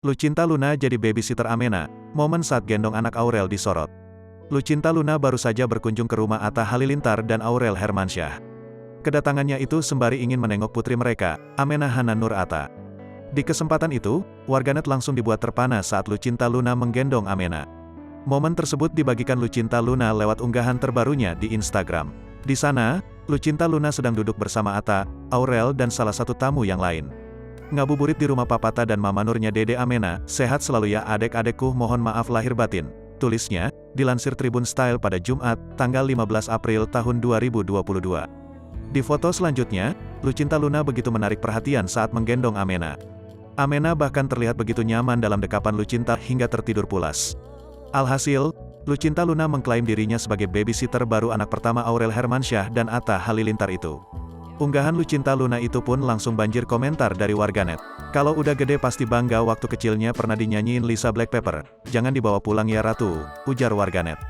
Lucinta Luna jadi babysitter Amena, momen saat gendong anak Aurel disorot. Lucinta Luna baru saja berkunjung ke rumah Atta Halilintar dan Aurel Hermansyah. Kedatangannya itu sembari ingin menengok putri mereka, Amena Hanan Nur Atta. Di kesempatan itu, warganet langsung dibuat terpana saat Lucinta Luna menggendong Amena. Momen tersebut dibagikan Lucinta Luna lewat unggahan terbarunya di Instagram. Di sana, Lucinta Luna sedang duduk bersama Atta, Aurel dan salah satu tamu yang lain. Ngabuburit di rumah Papata dan Mama Nurnya Dede Amena, sehat selalu ya adek-adekku, mohon maaf lahir batin. Tulisnya, dilansir Tribun Style pada Jumat, tanggal 15 April tahun 2022. Di foto selanjutnya, Lucinta Luna begitu menarik perhatian saat menggendong Amena. Amena bahkan terlihat begitu nyaman dalam dekapan Lucinta hingga tertidur pulas. Alhasil, Lucinta Luna mengklaim dirinya sebagai babysitter baru anak pertama Aurel Hermansyah dan Atta Halilintar itu. Unggahan Lucinta Luna itu pun langsung banjir komentar dari warganet. Kalau udah gede pasti bangga waktu kecilnya pernah dinyanyiin Lisa Black Pepper. Jangan dibawa pulang ya Ratu, ujar warganet.